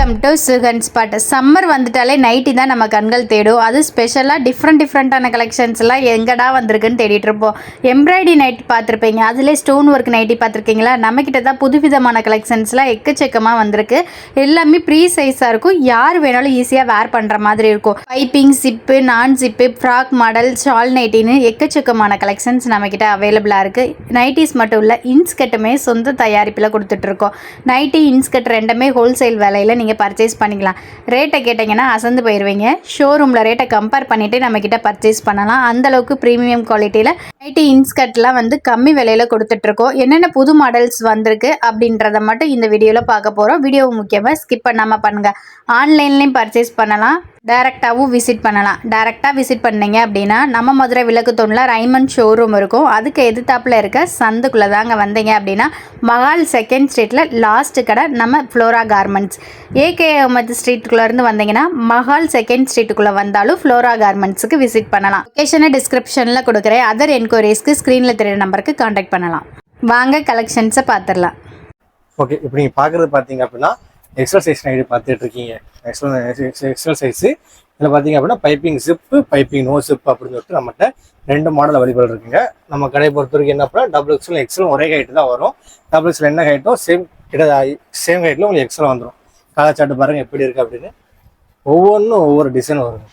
Welcome to Sugan spot. Summer வந்துட்டாலே nightie தான் நம்ம கண்கள் தேடும். அது ஸ்பெஷலாக டிஃப்ரெண்ட்டான கலெக்ஷன்ஸ்லாம் எங்கடா வந்திருக்குன்னு தேடிட்டு இருப்போம். எம்ப்ராய்டரி நைட்டி பார்த்துருப்பீங்க, அதிலே ஸ்டோன் ஒர்க் நைட்டி பார்த்துருக்கீங்களா? நம்மக்கிட்ட தான் புதுவிதமான கலெக்ஷன்ஸ்லாம் எக்கச்சக்கமாக வந்திருக்கு. எல்லாமே ப்ரீ சைஸாக இருக்கும், யார் வேணாலும் ஈஸியாக வேர் பண்ணுற மாதிரி இருக்கும். பைப்பிங், ஜிப்பு, நான் ஜிப்பு, ஃப்ராக் மாடல், ஷால் நைட்டின்னு எக்கச்சக்கமான கலெக்ஷன்ஸ் நம்மக்கிட்ட அவைலபிளாக இருக்குது. நைட்டிஸ் மட்டும் இல்லை, இன்ஸ்கட்டுமே சொந்த தயாரிப்பில் கொடுத்துட்ருக்கோம். நைட்டி இன்ஸ்கட் ரெண்டுமே ஹோல்சேல் வேலையில் நீங்கள் பர்ச்சேஸ் பண்ணிக்கலாம். ரேட்டை கேட்டிங்கன்னா அசந்து போயிடுவீங்க. ஷோரூமில் ரேட்டை கம்பேர் பண்ணிவிட்டு நம்மக்கிட்ட பர்ச்சேஸ் பண்ணலாம். அந்தளவுக்கு ப்ரீமியம் குவாலிட்டியில் நைட்டி இன்ஸ்கட்லாம் கம்மி விலையில் கொடுத்துட்ருக்கோம். என்னென்ன புது மாடல்ஸ் வந்திருக்கு அப்படின்றத மட்டும் இந்த வீடியோவில் பார்க்க போகிறோம். வீடியோவை முக்கியமாக ஸ்கிப் பண்ணாமல் பண்ணுங்கள். ஆன்லைன்லேயும் பர்ச்சேஸ் பண்ணலாம், டைரெக்டாகவும் விசிட் பண்ணலாம். டைரெக்டாக விசிட் பண்ணிங்க அப்படின்னா நம்ம மதுரை விளக்கு தூணில் ரைமண்ட் ஷோரூம் இருக்கும். அதுக்கு எதிர்த்தாப்பில் இருக்க சந்துக்குள்ளே தாங்க வந்தீங்க அப்படின்னா மகால் செகண்ட் ஸ்ட்ரீட்டில் லாஸ்ட்டு கடை நம்ம ஃப்ளோரா கார்மெண்ட்ஸ். ஏகே அஹமத் ஸ்ட்ரீட்டுக்குள்ளேருந்து வந்தீங்கன்னா மகால் செகண்ட் ஸ்ட்ரீட்டுக்குள்ளே வந்தாலும் ஃப்ளோரா கார்மெண்ட்ஸுக்கு விசிட் பண்ணலாம். லொக்கேஷனை டிஸ்கிரிப்ஷனில் கொடுக்குறேன். அதர் என்கொயரிஸ்க்கு ஸ்க்ரீனில் தெரியுற நம்பருக்கு கான்டாக்ட் பண்ணலாம். வாங்க கலெக்ஷன்ஸை பார்த்துடலாம். ஓகே, இப்போ நீங்கள் பார்க்குறது பார்த்தீங்க அப்படின்னா எக்ஸல் சைஸ் நைட்டி பார்த்துட்டு இருக்கீங்க. எக்ஸல் சைஸு இதில் பார்த்தீங்க அப்படின்னா piping zip, piping no zip அப்படின்னு சொல்லிட்டு நம்மகிட்ட 2 மாடல் அவைலபிள் இருக்குங்க. நம்ம கடையை பொறுத்த வரைக்கும் என்ன அப்படின்னா டபுள் எக்ஸல் எக்ஸலும் ஒரே ஹைட்டு தான் வரும். டபுள் எக்ஸல் என்ன ஹைட்டோ சேம் ஹைட்டில் உங்களுக்கு எக்ஸல் வந்துடும். கலர் சார்ட்டு பாருங்கள் எப்படி இருக்குது அப்படின்னு. ஒவ்வொன்றும் ஒவ்வொரு டிசைன் வருங்க.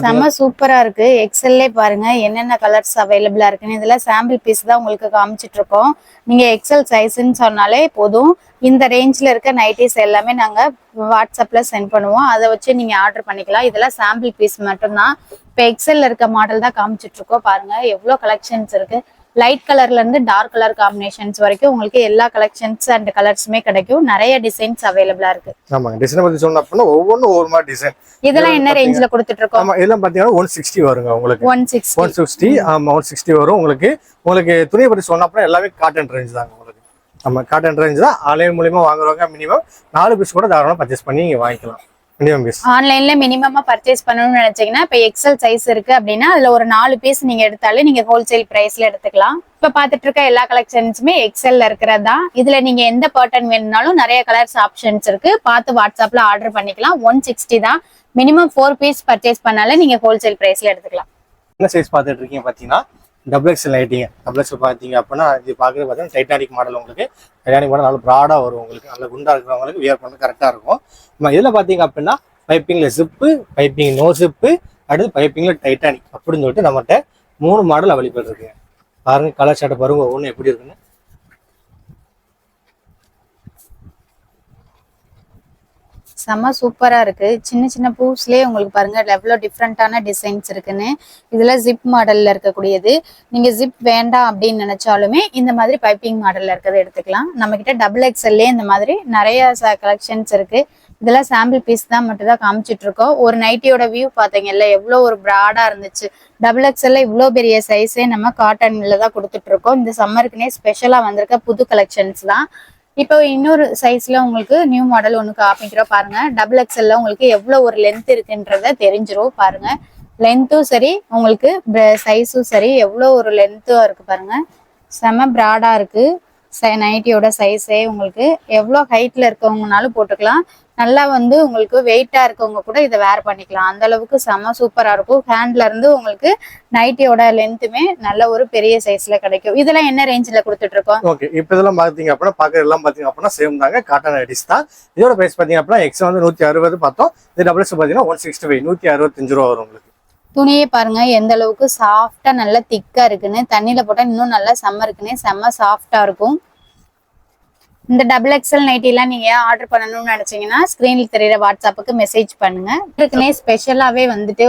செம்ம சூப்பரா இருக்கு. எக்ஸல்லே பாருங்க என்னென்ன கலர்ஸ் அவைலபிளா இருக்குன்னு. இதுல சாம்பிள் பீஸ் தான் உங்களுக்கு காமிச்சிட்டு இருக்கோம். நீங்க எக்ஸல் சைஸ்ன்னு சொன்னாலே போதும். இந்த ரேஞ்ச்ல இருக்க நைட்டிஸ் எல்லாமே நாங்க வாட்ஸ்அப்ல சென்ட் பண்ணுவோம். அதை வச்சு நீங்க ஆர்டர் பண்ணிக்கலாம். இதெல்லாம் சாம்பிள் பீஸ் மட்டும்தான். இப்போ எக்ஸல்ல இருக்க மாடல் தான் காமிச்சிட்டு இருக்கோம். பாருங்க எவ்வளவு கலெக்ஷன்ஸ் இருக்கு. லைட் கலர்ல இருந்து டார்க் கலர் காம்பினேஷன்ஸ் வரைக்கும் உங்களுக்கு எல்லா கலெக்ஷன்ஸ் அண்ட் கலர்ஸுமே கிடைக்கும். நிறைய டிசைன்ஸ் அவைலபிளா இருக்கு. ஆமாங்க, டிசைன் பத்தி சொன்னா அப்படின்னா ஒவ்வொன்றும் ஒவ்வொரு மாதிரி டிசைன். இதெல்லாம் என்ன ரேஞ்சில கொடுத்துட்டு இருக்கோம்? ஆமா, இதெல்லாம் பாத்தீங்கன்னா 160 வருங்க உங்களுக்கு. 160. ஆமா 160 வரும் உங்களுக்கு. துணியை பத்தி சொன்னா அப்படின்னா எல்லாமே காட்டன் ரேஞ்ச் தாங்க உங்களுக்கு. நம்ம காட்டன் ரேஞ்ச் தான். ஆன்லைன் மூலியமா வாங்குறவங்க மினிமம் 4 பீஸ் கூட தாராளமா பர்ச்சேஸ் பண்ணி வாங்கிக்கலாம். ஆன்லைன்ல மினிமமா பர்ச்சேஸ் பண்ணணும்னு நினைச்சீங்கன்னா இப்ப எக்ஸல் சைஸ் இருக்கு அப்படின்னா அதுல ஒரு 4 பீஸ் நீங்க எடுத்தாலே நீங்க ஹோல்சேல் பிரைஸ்ல எடுத்துக்கலாம். இப்ப பாத்துட்டு இருக்க எல்லா கலெக்ஷன்ஸுமே எக்ஸல்ல இருக்கிறதா. இதுல நீங்க எந்த பேட்டர்ன் வேணும்னாலும் நிறைய கலர்ஸ் ஆப்ஷன்ஸ் இருக்கு. பார்த்து வாட்ஸ்அப்ல ஆர்டர் பண்ணிக்கலாம். 160 தான். மினிமம் 4 பீஸ் பர்ச்சேஸ் பண்ணாலே நீங்க ஹோல்சேல் பிரைஸ்ல எடுத்துக்கலாம். என்ன சைஸ் பாத்துட்டு இருக்கீங்க பாத்தீங்கன்னா டபுள் எக்ஸல் நைட்டிங்க. டபுள் எக்ஸல் பார்த்தீங்க அப்படின்னா இது பார்க்குறது பார்த்தீங்கன்னா டைட்டானிக் மாடல். உங்களுக்கு டைட்டானிக் மாடல் நல்லா ப்ராடாக வரும். உங்களுக்கு நல்ல குண்டாக இருக்கிறவங்களுக்கு வியர் பண்ண கரெக்டாக இருக்கும். நம்ம இதில் பார்த்தீங்க அப்படின்னா பைப்பிங்கில் ஜிப்பு, பைப்பிங் நோ ஜிப்பு, அடுத்து பைப்பிங்கில் டைட்டானிக் அப்படின்னு சொல்லிட்டு நம்மகிட்ட 3 மாடல் அவைலபிள் இருக்குங்க. பாருங்க கலர் சார்ட்டை பாருங்க ஒவ்வொன்றும் எப்படி இருக்குன்னு. செம்ம சூப்பரா இருக்கு. சின்ன சின்ன பூஸ்லயே உங்களுக்கு பாருங்க எவ்வளவு டிஃப்ரெண்டான டிசைன்ஸ் இருக்குன்னு. இதுல ஜிப் மாடல்ல இருக்கக்கூடியது. நீங்க ஜிப் வேண்டாம் அப்படின்னு நினைச்சாலுமே இந்த மாதிரி பைப்பிங் மாடல்ல இருக்கிறத எடுத்துக்கலாம். நம்ம கிட்ட டபுள் எக்ஸ்எல்லே இந்த மாதிரி நிறைய கலெக்ஷன்ஸ் இருக்கு. இதெல்லாம் சாம்பிள் பீஸ் தான் மட்டும் தான் காமிச்சிட்டு இருக்கோம். ஒரு நைட்டியோட வியூ பாத்தீங்கல்ல எவ்வளவு ஒரு பிராடா இருந்துச்சு. டபுள் எக்ஸ்எல்ல இவ்வளவு பெரிய சைஸே நம்ம காட்டன்ல தான் கொடுத்துட்டு இருக்கோம். இந்த சம்மருக்குனே ஸ்பெஷலா வந்திருக்க புது கலெக்ஷன்ஸ் தான். இப்போ இன்னொரு சைஸ்ல உங்களுக்கு நியூ மாடல் ஒன்று காமிக்கிறோம் பாருங்க. டபுள் எக்ஸ்எல்ல உங்களுக்கு எவ்வளவு ஒரு லென்த் இருக்குன்றத தெரிஞ்சிரும். பாருங்க லென்த்தும் சரி உங்களுக்கு சைஸும் சரி எவ்வளவு ஒரு லென்த்தும் இருக்கு பாருங்க. செம பிராடா இருக்கு. நைட்டியோட சைஸே உங்களுக்கு எவ்வளோ ஹைட்ல இருக்கவங்கனாலும் போட்டுக்கலாம். நல்லா உங்களுக்கு வெயிட்டா இருக்கவங்க கூட இதை வேர் பண்ணிக்கலாம். அந்த அளவுக்கு செம சூப்பரா இருக்கும். ஹேண்ட்ல இருந்து உங்களுக்கு நைட்டியோட லென்த்துமே நல்ல ஒரு பெரிய சைஸ்ல கிடைக்கும். இதெல்லாம் என்ன ரேஞ்சில கொடுத்துட்டு இருக்கோம்? ஓகே, இப்போ இதெல்லாம் பாத்தீங்க அப்படின்னா பாக்குறது எல்லாம் பாத்தீங்க அப்படின்னா சேம் தாங்க, காட்டன் நைட்டிஸ் தான். இதோட பிரைஸ் பாத்தீங்க அப்படின்னா எக்ஸ் 160 பார்த்தோம். இது டபுள் எக்ஸ் பாத்தீங்கன்னா 165 165 ரூபா வரும் உங்களுக்கு. துணியே பாருங்க எந்த அளவுக்கு சாஃப்டா நல்லா திக்கா இருக்குன்னு. தண்ணியில போட்டா இன்னும் நல்லா இருக்குன்னு செம்ம சாஃப்டா இருக்கும். இந்த டபுள் எக்ஸ்எல் நைட்டி எல்லாம் நீங்க ஆர்டர் பண்ணணும்னு நினைச்சீங்கன்னா ஸ்கிரீன்ல தெரியுற வாட்ஸ்அப்புக்கு மெசேஜ் பண்ணுங்க. இதுக்குன்னே ஸ்பெஷலாவே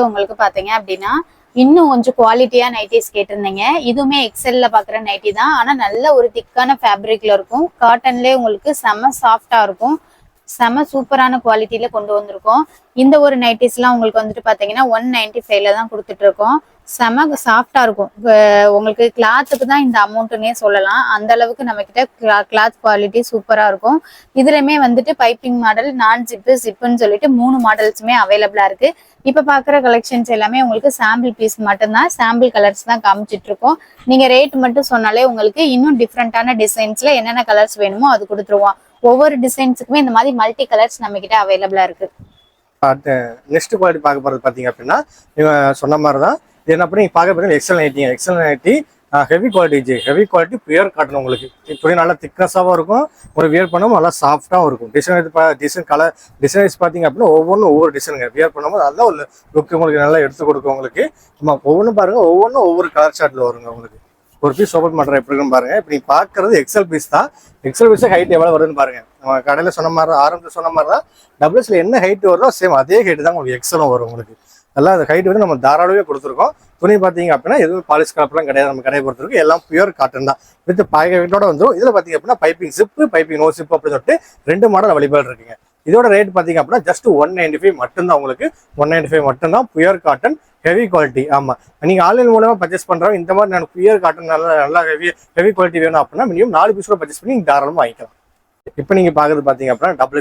உங்களுக்கு பாத்தீங்க அப்படின்னா இன்னும் கொஞ்சம் குவாலிட்டியா நைட்டிஸ் கேட்டிருந்தீங்க. இதுவுமே எக்ஸல்ல பாக்குற நைட்டி தான். ஆனா நல்ல ஒரு திக்கான ஃபேப்ரிக்ல இருக்கும். காட்டன்லயே உங்களுக்கு செம்ம சாஃப்டா இருக்கும். செம சூப்பரான குவாலிட்டியில கொண்டு வந்திருக்கோம். இந்த ஒரு நைட்டிஸ் எல்லாம் உங்களுக்கு பாத்தீங்கன்னா 195ல தான் கொடுத்துட்டு இருக்கோம். செம சாஃப்டா இருக்கும். உங்களுக்கு கிளாத்துக்கு தான் இந்த அமௌண்ட்டுன்னே சொல்லலாம். அந்த அளவுக்கு நம்ம கிட்ட கிளாத் குவாலிட்டி சூப்பரா இருக்கும். இதுலயுமே வந்துட்டு பைப்பிங் மாடல், நான் ஜிப்பு, ஜிப்புன்னு சொல்லிட்டு 3 மாடல்ஸுமே அவைலபிளா இருக்கு. இப்ப பாக்குற கலெக்ஷன்ஸ் எல்லாமே உங்களுக்கு சாம்பிள் பீஸ் மட்டும்தான், சாம்பிள் கலர்ஸ் தான் காமிச்சிட்டு இருக்கோம். நீங்க ரேட் மட்டும் சொன்னாலே உங்களுக்கு இன்னும் டிஃப்ரெண்டான டிசைன்ஸ்ல என்னென்ன கலர்ஸ் வேணுமோ அது கொடுத்துருவோம். ஒவ்வொரு டிசைன்ஸுக்குமே இந்த மாதிரி மல்டி கலர்ஸ் நம்ம கிட்ட அவைலபிளா இருக்கு. நெக்ஸ்ட் குவாலிட்டி பார்க்க போறது பாத்தீங்க அப்படின்னா நீங்க சொன்ன மாதிரி தான். இது என்ன பண்ணி பார்க்க போறீங்க XL nighty heavy quality heavy pure cotton. உங்களுக்கு துணி நல்லா திக்னஸாகவும் இருக்கும், ஒரு வியர் பண்ணும்போது நல்லா சாஃப்டாகவும் இருக்கும். டிசைன் கலர் டிசைன்ஸ் பார்த்தீங்க அப்படின்னா ஒவ்வொன்றும் ஒவ்வொரு டிசைனுங்க. வியர் பண்ணும்போது நல்லா ஒரு லுக் உங்களுக்கு நல்லா எடுத்து கொடுக்கும். உங்களுக்கு ஒவ்வொன்றும் பாருங்க, ஒவ்வொன்றும் ஒவ்வொரு கலர் ஷார்ட்ல வருங்க. உங்களுக்கு ஒரு பீஸ் ஓப்பன் பண்ணுற எப்படி இருக்குன்னு பாருங்க. இப்போ நீங்கள் பார்க்கறது எக்ஸல் பீஸ் தான். எக்ஸல் பீஸ் ஹைட் எவ்வளோ வருதுன்னு பாருங்க. நம்ம கடையில் சொன்ன மாதிரி தான், ஆரம்பத்தில் சொன்ன மாதிரி தான் டபுள்ஸ்ல என்ன ஹைட் வருதோ சேம் அதே ஹைட் தான் உங்களுக்கு எக்ஸலும் வரும். உங்களுக்கு நல்லா அந்த ஹைட் வந்து நம்ம தாராளமே கொடுத்துருக்கோம். துணி பார்த்தீங்க அப்படின்னா எதுவும் பாலிஷ் கலப்பெல்லாம் கிடையாது. நம்ம கடையை பொறுத்திருக்கு எல்லாம் பியூர் காட்டன் தான். வித் பாக்கெட்டோட வந்துடும். இதில் பார்த்தீங்க அப்படின்னா piping zip, piping no zip அப்படின்னு சொல்லிட்டு 2 மாடல் அவைலபிள் இருக்குங்க. இதோட ரேட் பார்த்தீங்க அப்படின்னா ஜஸ்ட் 195 மட்டும்தான். உங்களுக்கு 195 மட்டும்தான். Pure cotton heavy quality. ஆமாம், நீங்கள் ஆன்லைன் மூலமாக பர்ச்சேஸ் பண்ணுறோம். இந்த மாதிரி நான் பியூர் காட்டன் நல்லா ஹெவி குவாலிட்டி வேணும் அப்படின்னா மினிமம் 4 பீஸ் கூட பர்ச்சேஸ் பண்ணி நீங்கள் தாராளமாக வாங்கிக்கலாம். இப்போ நீங்கள் பார்க்குறது பார்த்தீங்க அப்படின்னா டபுள்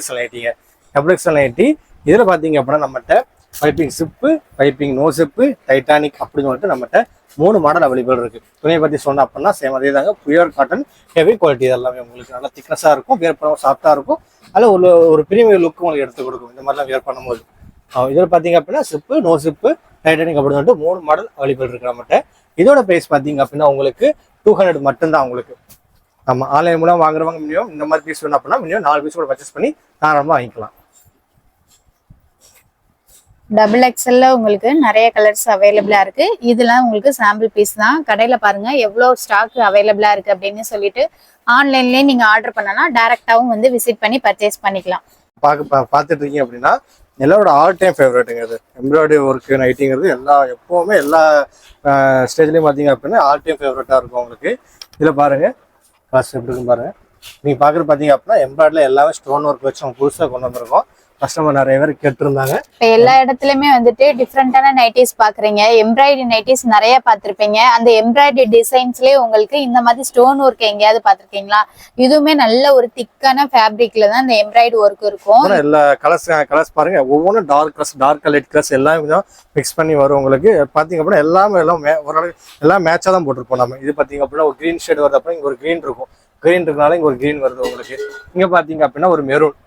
எக்ஸல் நைட்டி. இதில் பார்த்தீங்க அப்படின்னா நம்மகிட்ட piping zip, piping no zip, Titanic அப்படின்னு சொல்லிட்டு நம்மகிட்ட 3 மாடல் அவைலபிள் இருக்கு. துணியை பற்றி சொன்ன அப்படின்னா சேம் அதே தாங்க. Pure cotton heavy quality. எல்லாமே உங்களுக்கு நல்லா திக்னஸாக இருக்கும், வியர் பண்ண சாஃப்டாக இருக்கும். அதில் ஒரு பிரீமியம் லுக்கு உங்களுக்கு எடுத்து கொடுக்கும் இந்த மாதிரிலாம் வியர் பண்ணும்போது. இதில் பார்த்தீங்க அப்படின்னா சிப்பு, நோ சிப்பு, டைட்டானிக் அப்படின்னு சொல்லிட்டு 3 மாடல் அவைலபிள் இருக்கு நம்மகிட்ட. இதோட ப்ரைஸ் பார்த்தீங்க அப்படின்னா உங்களுக்கு 200 மட்டும்தான். உங்களுக்கு ஆமாம், ஆன்லைன் மூலம் வாங்குறவங்க மினிமம் இந்த மாதிரி பீஸ் வேணும் அப்படின்னா மினிமம் 4 பீஸ் கூட பர்ச்சேஸ் பண்ணி தாராளமாக வாங்கிக்கலாம். டபுள் எக்ஸ்எல்ல உங்களுக்கு நிறைய கலர்ஸ் அவைலபிளா இருக்கு. இதெல்லாம் உங்களுக்கு சாம்பிள் பீஸ் தான். கடையில பாருங்க எவ்வளவு ஸ்டாக் அவைலபிளா இருக்கு அப்படின்னு சொல்லிட்டு ஆன்லைன்லயே நீங்க ஆர்டர் பண்ணலாம், டைரக்டாவும் வந்து விசிட் பண்ணி பர்ச்சேஸ் பண்ணிக்கலாம். பார்த்துட்டு இருக்கீங்க அப்படின்னா எல்லாரோட ஆல் டைம் ஃபேவரட்டுங்க. அது எம்ப்ராய்டரி ஒர்க்கு நைட்டிங்கிறது எப்பவுமே எல்லா ஸ்டேஜ்லையும் பார்த்தீங்க அப்படின்னா ஆல் டைம் ஃபேவரட்டாக இருக்கும் உங்களுக்கு. இதில் பாருங்க காசு எப்படி இருக்குன்னு பாருங்க. நீங்கள் பார்க்குறது பார்த்தீங்க அப்படின்னா எம்ப்ராய்டரியில் எல்லாமே ஸ்டோன் ஒர்க் வச்சு அவங்க புதுசாக கொண்டு வந்திருக்கோம். கஸ்டமர் நிறைய பேர் கேட்டிருந்தாங்க. இப்போ எல்லா இடத்துலயுமே வந்துட்டு டிஃப்ரெண்டான நைட்டிஸ் பாக்குறீங்க. எம்ப்ராய்டரி நைட்டிஸ் நிறைய பார்த்திருப்பீங்க. அந்த எம்ப்ராய்டரி டிசைன்ஸ்லயே உங்களுக்கு இந்த மாதிரி ஸ்டோன் ஒர்க் எங்கேயாவது பார்த்திருக்கீங்களா? இதுவுமே நல்ல ஒரு திக்கான ஃபேப்ரிக்ல தான் இந்த எம்ப்ராய்டரி ஒர்க் இருக்கும். எல்லா கலர்ஸ் பாருங்க, ஒவ்வொன்றும் டார்க் லைட் கலர்ஸ் எல்லாமே மிக்ஸ் பண்ணி வரும். உங்களுக்கு பார்த்தீங்க அப்படின்னா எல்லாம் ஓரளவு எல்லாம் மேட்சாக தான் போட்டிருப்போம் நம்ம. இது பார்த்தீங்க அப்படின்னா ஒரு கிரீன் ஷேட் வருது, அப்புறம் இங்கே ஒரு கிரீன் இருக்கும். கிரீன் இருக்கனால இங்கே ஒரு கிரீன் வருது உங்களுக்கு. இங்கே பார்த்தீங்க அப்படின்னா ஒரு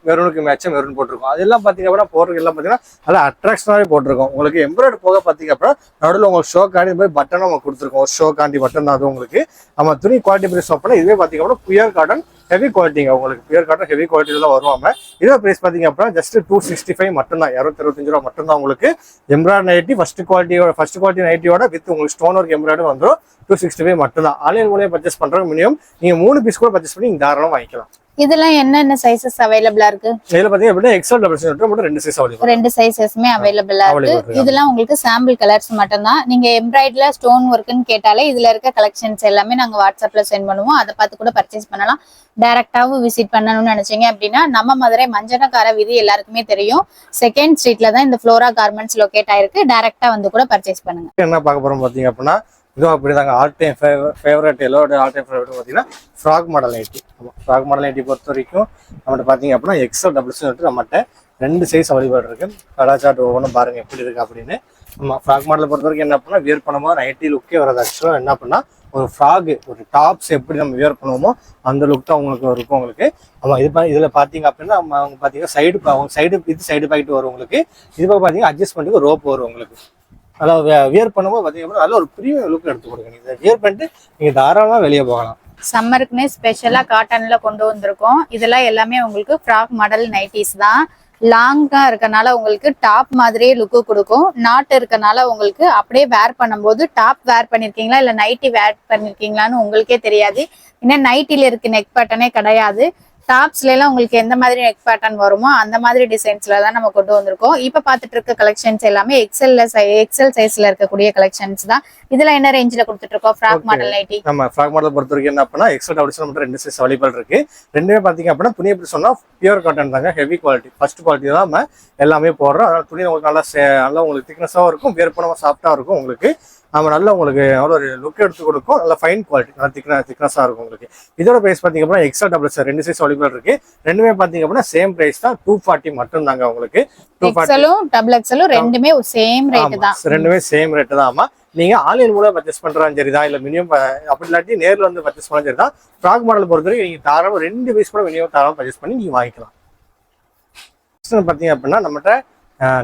மெரூனுக்கு மேட்சாக மெரூன் போட்டிருக்கோம். அதெல்லாம் பார்த்தீங்க அப்படின்னா போடுறது எல்லாம் பார்த்தீங்கன்னா நல்லா அட்ராக்ஷனாகவே போட்டிருக்கோம். உங்களுக்கு எம்ப்ராய்டரி போக பார்த்தீங்க அப்படின்னா நடுவில் உங்களுக்கு ஷோ காண்டி மாதிரி பட்டனும் உங்களுக்கு கொடுத்துருக்கோம். ஒரு ஷோ காண்டி பட்டன் தான் அது உங்களுக்கு. நம்ம துணி குவாலிட்டி பிரைஸ் அப்படின்னா இதுவே பார்த்தீங்க அப்படின்னா பியூர் காட்டன் ஹெவி குவாலிட்டிங்க. உங்களுக்கு பியூர் காட்டன் ஹெவி குவாலிட்டி இதெல்லாம் வருவாங்க. இதோட பிரைஸ் பார்த்தீங்க அப்படின்னா ஜஸ்ட் 265 மட்டும்தான். 225 ரூபா மட்டும்தான். உங்களுக்கு எம்ப்ராய்டரி நைட்டி ஃபர்ஸ்ட் குவாலிட்டி நைட்டியோட வித் உங்களுக்கு ஸ்டோன் ஒர்க் எம்ப்ராய்டரி வந்துடும். 265 மட்டும்தான். ஆன்லைன் மூலியம் பர்ச்சேஸ் பண்றவங்க மினிமம் நீங்க 3 பீஸ் கூட பர்ச்சேஸ் பண்ணி நீங்க தாராளமா வாங்கிக்கலாம். இதெல்லாம் என்னென்ன சைஸஸ் அவைலபிளா இருக்கு? இதுல பாத்தீங்க அப்படின்னா எக்ஸல் டபுள் எக்ஸல் மட்டும் 2 சைஸ் அவைலபிள். 2 சைஸஸ்மே அவைலபிளா இருக்கு. இதெல்லாம் உங்களுக்கு சாம்பிள் கலர்ஸ் மட்டும் தான். நீங்க எம்ப்ராய்டரில ஸ்டோன் ஒர்க்னு கேட்டாலே இதுல இருக்க கலெக்ஷன்ஸ் எல்லாமே நாங்க வாட்ஸ்அப்ல சென்ட் பண்ணுவோம். அதை பார்த்து கூட பர்ச்சேஸ் பண்ணலாம். டைரக்டாவும் விசிட் பண்ணணும்னு நினைச்சீங்க அப்படின்னா நம்ம மதுரை மஞ்சனக்கார வீதி எல்லாருக்குமே தெரியும். 2nd ஸ்ட்ரீட்ல தான் இந்த ஃப்ளோரா கார்மெண்ட்ஸ் லொகேட் ஆயிருக்கு. டைரக்டா வந்து கூட பர்ச்சேஸ் பண்ணுங்க. என்ன பார்க்க போறோம் பாத்தீங்க அப்படின்னா இதுவும் அப்படிதாங்க. ஆல் டைம் ஃபேவரட் எல்லோட ஆல் டைம் ஃபேவரட் பார்த்தீங்கன்னா frock model nighty. Frock model nighty பொறுத்த வரைக்கும் நம்மகிட்ட பார்த்தீங்க அப்படின்னா எக்ஸல் டபுள் சொல்லிட்டு நம்மகிட்ட 2 சைஸ் அவைலபிள் இருக்கு. கலாச்சாரம் ஒவ்வொன்றும் பாருங்க எப்படி இருக்கு அப்படின்னு. நம்ம ஃப்ராக் மாடலை பொறுத்த வரைக்கும் என்ன பண்ணா வியர் பண்ணும்போது நைட்டி லுக்கே வராது. ஆக்சுவலாக என்ன பண்ணா ஒரு ஃப்ராக் ஒரு டாப்ஸ் எப்படி நம்ம வியர் பண்ணுவோமோ அந்த லுக் தான் உங்களுக்கு இருக்கும். உங்களுக்கு ஆமாம், இதில் பார்த்தீங்க அப்படின்னா அவங்க பார்த்தீங்கன்னா சைடு பாக்கெட் வரும் உங்களுக்கு. இது போக பார்த்தீங்கன்னா அட்ஜஸ்ட்மெண்ட்டுக்கு ரோப் வரும் உங்களுக்கு. அதாவது வியர் பண்ணும்போது பார்த்தீங்கன்னா நல்ல ஒரு ப்ரீமியம் லுக் எடுத்து கொடுங்க. நீங்கள் வியர் பண்ணிட்டு நீங்கள் தாராளமாக வெளியே போகலாம். சம்மருக்குன்னே ஸ்பெஷலா காட்டன்ல கொண்டு வந்திருக்கோம். இதெல்லாம் எல்லாமே உங்களுக்கு ஃப்ராக் மாடல் நைட்டிஸ் தான். லாங்கா இருக்கனால உங்களுக்கு டாப் மாதிரியே லுக்கு கொடுக்கும். நாட் இருக்கனால உங்களுக்கு அப்படியே வேர் பண்ணும்போது டாப் வேர் பண்ணிருக்கீங்களா இல்ல நைட்டி வேர் பண்ணிருக்கீங்களான்னு உங்களுக்கே தெரியாது. இன்னும் நைட்டில இருக்கு நெக் பட்டனே கிடையாது. டாப்ஸ்ல எல்லாம் உங்களுக்கு எந்த மாதிரி நெக் பேட்டர்ன் வருமோ அந்த மாதிரி டிசைன்ஸ்ல தான் நம்ம கொண்டு வந்திருக்கோம். இப்ப பாத்துட்டு இருக்க கலெக்ஷன்ஸ் எல்லாமே எக்ஸல் சைஸ்ல இருக்கக்கூடிய கலெக்ஷன்ஸ் தான். இதுல என்ன ரேஞ்சில கொடுத்துட்டு இருக்கோம்? Frock model nightie. நம்ம ஃப்ராக் மாடல் பொறுத்த வரைக்கும் என்ன அப்படின்னா எக்ஸல் டபுள் மட்டும் 2 சைஸ் அவைலபிள் இருக்கு. ரெண்டுமே பாத்தீங்க அப்படின்னா துணி எப்படி சொன்னா பியூர் காட்டன் தாங்க. ஹெவி குவாலிட்டி ஃபர்ஸ்ட் குவாலிட்டி தான் நம்ம எல்லாமே போடுறோம். அதனால துணி உங்களுக்கு நல்லா உங்களுக்கு திக்னஸாவும் இருக்கும், வேர் பண்ணாம சாஃப்டா இருக்கும் உங்களுக்கு. நம்ம நல்லா உங்களுக்கு அவ்வளோ ஒரு லுக் எடுத்து கொடுக்கும். நல்ல ஃபைன் குவாலிட்டி, நல்லா திக்னஸாக இருக்கும் உங்களுக்கு. இதோட ப்ரைஸ் பார்த்தீங்க அப்படின்னா XL double sir 2 size available இருக்கு. ரெண்டுமே பார்த்தீங்க அப்படின்னா சேம் ப்ரைஸ் தான், 240 மட்டும் தாங்க உங்களுக்கு. எக்ஸ்எலும் டபுள் எக்ஸ்எலும் ரெண்டுமே சேம் ரேட் தான். ரெண்டுமே சேம் ரேட் தான். ஆமா, நீங்க ஆன்லைன் மூலம் பர்ச்சேஸ் பண்றாலும் சரிதான், இல்ல மினிமம் அப்படி இல்லாட்டி நேரில் வந்து பர்ச்சேஸ் பண்ணாலும் சரிதான். ஃப்ராக் மாடல் பொறுத்தவரைக்கும் நீங்க தாராளம் 2 பீஸ் கூட மினிமம் தாராளம் பர்ச்சேஸ் பண்ணி நீங்க வாங்கிக்கலாம். பார்த்தீங்க அப்படின்னா நம்மகிட்ட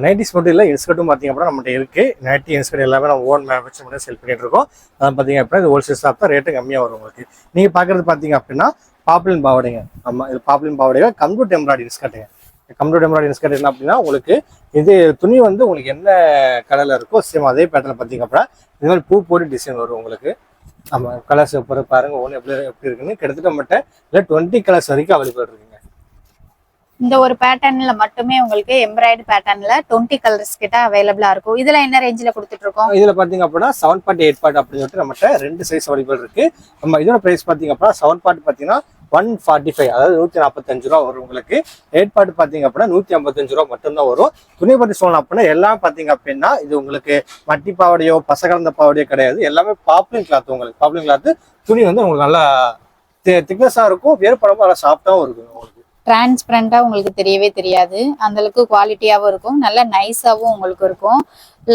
நைட்டிஸ் மட்டும் இல்லை, இன்ஸ்கர்ட்டும் பார்த்தீங்க அப்படின்னா நம்மகிட்ட இருக்கு. நைட்டி இன்ஸ்கர்ட் எல்லாமே நம்ம ஓன் மேனுஃபேக்சர் மட்டும் செல் பண்ணிட்டு இருக்கோம். அதான் பார்த்தீங்க அப்படின்னா இது ஹோல்சேல் ஷாப் தான், ரேட்டு கம்மியாக வரும் உங்களுக்கு. நீங்க பாக்குறது பார்த்தீங்க அப்படின்னா பாப்ளின் பாவடைங்க. ஆமா, இது பாப்ளின் பாவடைங்க, கம்ப்யூட்டர் எம்ப்ராய்டரி இன்ஸ்கர்ட்டுங்க. கம்ப்யூட்டர் எம்ப்ராய்டரி இன்ஸ்கர்ட் என்ன அப்படின்னா உங்களுக்கு இது துணி வந்து உங்களுக்கு என்ன கலர்ல இருக்கோ சேம் அதே பேட்டர்ல பார்த்தீங்க அப்படின்னா இது மாதிரி பூ போட்டு டிசைன் வரும் உங்களுக்கு. ஆமா, கலர்ஸ் பாருங்க ஒன்று எப்படி இருக்குன்னு. கிட்டத்தட்ட மட்டும் இல்லை 20 கலர்ஸ் வரைக்கும் அவைலபிள் இருக்குங்க. இந்த ஒரு பேட்டர்ன்ல மட்டுமே உங்களுக்கு எம்ப்ராய்டரி பேட்டர்ன்ல 20 கலர்ஸ் கிட்ட அவைலபிளா இருக்கும். இதுல என்ன ரேஞ்சில கொடுத்துட்டு இருக்கோம்? இதுல பாத்தீங்க அப்படின்னா 7 பார்ட் 8 பார்ட் அப்படின்னு சொல்லிட்டு நம்மகிட்ட 2 சைஸ் அவைலபிள் இருக்கு. நம்ம இதோட பிரைஸ் பாத்தீங்க அப்படின்னா 7 பார்ட் பாத்தீங்கன்னா 145, அதாவது 145 ரூபா வரும் உங்களுக்கு. 8 பார்ட் பாத்தீங்க அப்படின்னா 155 ரூபா மட்டும்தான் வரும். துணி பத்தி சொல்லணும் அப்படின்னா எல்லாம் பாத்தீங்க அப்படின்னா இது உங்களுக்கு மட்டி பாவடையோ பசகலந்த பாவடையோ கிடையாது. எல்லாமே பாப்ளின் கிளாத். உங்களுக்கு பாப்ளின் கிளாத் துணி வந்து உங்களுக்கு நல்லா திக்னஸா இருக்கும், வேறுபடமும் நல்லா சாஃப்டாவும் இருக்கும். உங்களுக்கு டிரான்ஸ்பரண்டா உங்களுக்கு தெரியவே தெரியாது, அந்த அளவுக்கு குவாலிட்டியாவும் இருக்கும், நல்லா நைஸாவும் உங்களுக்கு இருக்கும்.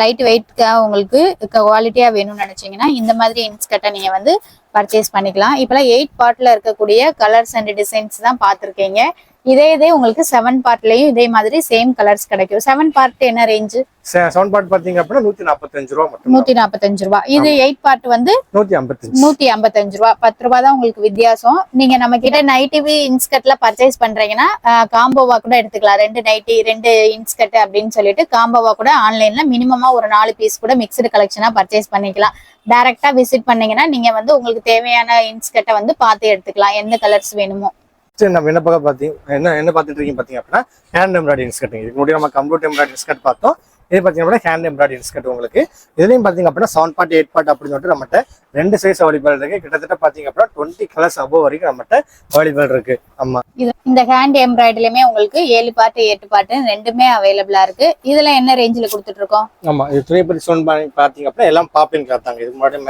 லைட் வெயிட்கா உங்களுக்கு குவாலிட்டியா வேணும்னு நினைச்சீங்கன்னா இந்த மாதிரி இன்ஸ்கர்ட்டை நீங்க வந்து பர்ச்சேஸ் பண்ணிக்கலாம். இப்பெல்லாம் 8 பார்ட்ல இருக்கக்கூடிய கலர்ஸ் அண்ட் டிசைன்ஸ் தான் பார்த்துருக்கீங்க. இதே உங்களுக்கு 7 பார்ட்லயும் இதே மாதிரி சேம் கலர்ஸ் கிடைக்கும். 7 பார்ட் என்ன ரேஞ்ச்? 7 பார்ட் பாத்தீங்க அப்படின்னா 145 ரூபா மட்டும். 145 ரூபா. இது 8 பார்ட் வந்து 155 ரூபா. 10 ரூபா தான் உங்களுக்கு வித்தியாசம். நீங்க நம்ம கிட்ட நைட்டி இன்ஸ்கர்ட்ல பர்ச்சேஸ் பண்றீங்கன்னா காம்போவா கூட எடுத்துக்கலாம். 2 நைட்டி 2 இன்ஸ்கர்ட் அப்படின்னு சொல்லிட்டு காம்போவா கூட ஆன்லைன்ல மினிமமா ஒரு 4 பீஸ் கூட மிக்சடு கலெக்ஷனா பர்ச்சேஸ் பண்ணிக்கலாம். டைரக்டா விசிட் பண்ணீங்கன்னா நீங்க வந்து உங்களுக்கு தேவையான இன்ஸ்கர்ட்டை வந்து பார்த்து எடுத்துக்கலாம், எந்த கலர்ஸ் வேணுமோ. நம்ம என்ன பார்த்துட்டு இருக்கீங்க பாத்தீங்க அப்படின்னா ஹேண்ட் எம்ப்ராய்டரி இன்ஸ்கர்ட். இதுக்கு முன்னாடி நம்ம கம்ப்யூட்டர் எம்ப்ராய்டரி இன்ஸ்கர்ட் பார்த்தோம். இது பாத்தீங்க அப்படின்னா ஹேண்ட் எம்ப்ராய்டரி இன்ஸ்கர்ட் உங்களுக்கு. இதுலயும் பாத்தீங்க அப்படின்னா 7 பார்ட் 8 பார்ட் அப்படின்னு சொல்லிட்டு நம்மகிட்ட 2 சைஸ் அவைலபிள் இருக்கு. கிட்டத்தட்ட பாத்தீங்க அப்படின்னா 20 கலர்ஸ் அபோவ் வரைக்கும் நம்மகிட்ட அவைலபிள் இருக்கு. ஆமா, இந்த ஹேண்ட் எம்ப்ராய்டரியுமே உங்களுக்கு 7 பார்ட் 8 பார்ட் ரெண்டுமே அவைலபிளா இருக்கு. இதுல என்ன ரேஞ்சில கொடுத்துட்டு இருக்கோம்? ஆமா, இது துணி பத்தி சொல்லி பாத்தீங்க அப்படின்னா எல்லாம் பாப்ளின் கிளாத் தாங்க. இது முன்னாடி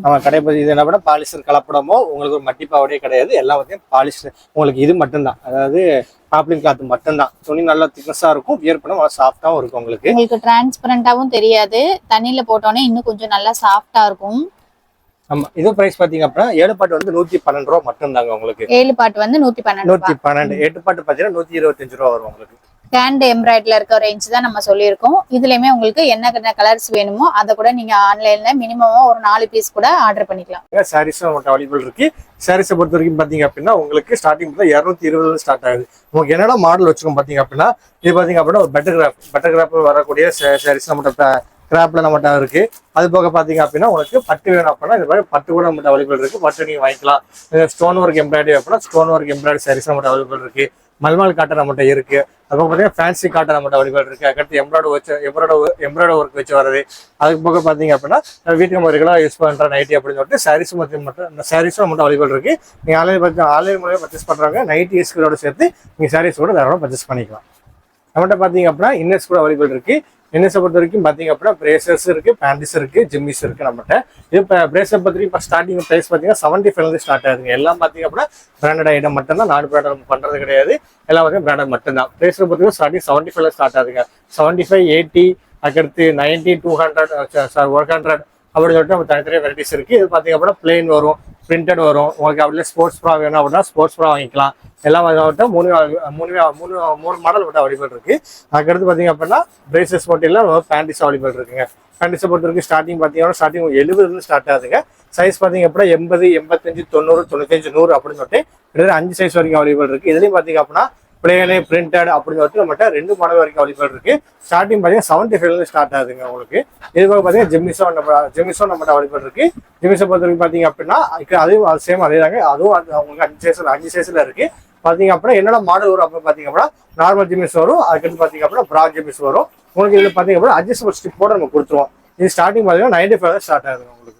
நம்ம கடை பத்தி இது என்ன பண்ண பாலிஸ்டர் கலப்படமோ உங்களுக்கு ஒரு மட்டி பாவடையே கிடையாது. எல்லாத்தையும் பாலிஸ்டர் உங்களுக்கு இது மட்டும்தான், அதாவது பாப்ளின் கிளாத் மட்டும்தான். துணி நல்லா திக்னஸா இருக்கும், வியர் பண்ண நல்லா சாஃப்டாவும் இருக்கும். உங்களுக்கு டிரான்ஸ்பரண்டாவும் தெரியாது, தண்ணியில போட்டோன்னே இன்னும் கொஞ்சம் நல்லா சாஃப்டா இருக்கும். ஆமா, இது பிரைஸ் பாத்தீங்க அப்படின்னா 7 பார்ட் வந்து 112 ரூபா மட்டும் தாங்க உங்களுக்கு. 7 பார்ட் வந்து 112. 8 பார்ட் பாத்தீங்கன்னா 125 ரூபா வரும் உங்களுக்கு. ஹேண்ட் எம்ப்ராய்டரில இருக்க ரேஞ்ச் தான் நம்ம சொல்லியிருக்கோம். இதுலயுமே உங்களுக்கு என்ன கலர்ஸ் வேணுமோ அதை கூட நீங்க ஆன்லைன்ல மினிமமா ஒரு 4 பீஸ் கூட ஆர்டர் பண்ணிக்கலாம். சாரீஸ் நம்மகிட்ட அவைலபிள் இருக்கு. சாரீஸை பொறுத்த வரைக்கும் பாத்தீங்க அப்படின்னா உங்களுக்கு ஸ்டார்டிங் 220 ஸ்டார்ட் ஆகுது. உங்களுக்கு என்னென்ன மாடல் வச்சிருக்கோம் பாத்தீங்க அப்படின்னா இது பாத்தீங்க அப்படின்னா ஒரு பெட்டர் கிராப் வரக்கூடிய சாரீஸ் நம்மகிட்ட கிராப்ல நம்மகிட்ட இருக்கு. அது போக பாத்தீங்க அப்படின்னா உங்களுக்கு பட்டு வேணும் அப்படின்னா இது மாதிரி பட்டு கூட நம்மகிட்ட அவைலபிள் இருக்கு. பட்டு நீங்க வாங்கிக்கலாம். ஸ்டோன் ஒர்க் எம்ப்ராய்டரி அப்படின்னா ஸ்டோன் ஒர்க் எம்ப்ராய்டரி சாரீஸ் நம்மகிட்ட அவைலபிள் இருக்கு. மல்மல் காட்டன் நம்மகிட்ட இருக்கு. அதுக்கு பாத்தீங்கன்னா ஃபேன்சி காட்டன் நம்மகிட்ட அவைலபிள் இருக்கு. அதுக்கடுத்து எம்ப்ராய்டரி ஒர்க் வச்சு வருது. அதுக்கு போக பாத்தீங்க அப்படின்னா வீட்டுக்கு நம்ம ரெகுலரா யூஸ் பண்ற நைட்டி அப்படின்னு சொல்லிட்டு சாரீஸ் மட்டும் இந்த சாரீஸும் நம்மகிட்ட அவைலபிள் இருக்கு. நீங்க ஆன்லைன் மூலமா பர்ச்சேஸ் பண்றாங்க நைட்டி யூஸ்களோட சேர்த்து நீங்க சாரீஸ் கூட தாராளமாக பர்ச்சேஸ் பண்ணிக்கலாம். நம்மகிட்ட பாத்தீங்க அப்படின்னா இன்னர்ஸ் கூட அவைலபிள் இருக்கு. இன்னர்ஸை பொறுத்த வரைக்கும் பாத்தீங்க அப்படின்னா பிரேசர்ஸ் இருக்கு, பேண்டிஸ் இருக்கு, ஜிம்மிஸ் இருக்கு நம்மகிட்ட. இது இப்போ பிரேசர் பத்தி இப்போ ஸ்டார்டிங் பிரைஸ் பாத்தீங்கன்னா 75 ஸ்டார்ட் ஆகுதுங்க. எல்லாம் பாத்தீங்க அப்படின்னா பிராண்டட் ஐட்டம் மட்டும் தான், நான் பிராண்டட் பண்றது கிடையாது. எல்லாம் வந்து பிராண்டட் மட்டும் தான். பிரேசர் பொறுத்த ஸ்டார்டிங் 75 ஸ்டார்ட் ஆகுதுங்க. 75, 80, அதுக்கடுத்து 90, 200, 100 அப்படின்னு சொல்லிட்டு நம்ம தனித்தனியாக வெரைட்டிஸ் இருக்கு. இது பாத்தீங்க அப்படின்னா பிளெயின் வரும், பிரிண்டட் வரும். உங்களுக்கு அப்படியே ஸ்போர்ட்ஸ் ப்ரா வேணும் அப்படின்னா ஸ்போர்ட்ஸ் ப்ரா வாங்கிக்கலாம். எல்லாம் மூணு மாடல் மட்டும் அவைலபிள் இருக்கு. அதுக்கடுத்து பாத்தீங்க அப்படின்னா பிரேசஸ் மட்டும் இல்லை பேண்டிஸ் அவைலபிள் இருக்குங்க. பேண்டிஸை பொறுத்த வரைக்கும் ஸ்டார்டிங் பாத்தீங்கன்னா ஸ்டார்டிங் 70 ஸ்டார்ட் ஆகுதுங்க. சைஸ் பாத்தீங்க அப்படின்னா 80, 85, 90, 95, 100 அப்படின்னு சொல்லிட்டு 5 சைஸ் வரைக்கும் அவைலபிள் இருக்கு. இதுலயும் பாத்தீங்க அப்படின்னா பிளேனு பிரிண்டட் அப்படின்னு சொல்லிட்டு நம்மகிட்ட 2 மாடல் வரைக்கும் அவைலபிள் இருக்கு. ஸ்டார்டிங் பாத்தீங்கன்னா 75 ஸ்டார்ட் ஆகுதுங்க உங்களுக்கு. இதுபோக பாத்தீங்கன்னா ஜெமிஸோ நம்மகிட்ட அவைலபிள் இருக்கு. ஜெமிஸை பொறுத்த வரைக்கும் பாத்தீங்க அப்படின்னா அதுவும் சேம் அதே தாங்க. அதுவும் உங்களுக்கு 5 சைஸ்ல இருக்கு. பாத்தீங்க அப்படின்னா என்னென்ன மாடல் வரும் அப்ப பாத்தீங்க அப்படின்னா நார்மல் ஜிமிஸ் வரும். அதுக்கு பாத்தீங்க அப்படின்னா பிராட் ஜிமிஸ் வரும். உங்களுக்கு இதுல பாத்தீங்க அப்படின்னா அட்ஜஸ்டபிள் ஸ்டிப் போட நம்ம கொடுத்துருவோம். இது ஸ்டார்டிங் பாத்தீங்கன்னா 95 ஸ்டார்ட் ஆகுது உங்களுக்கு.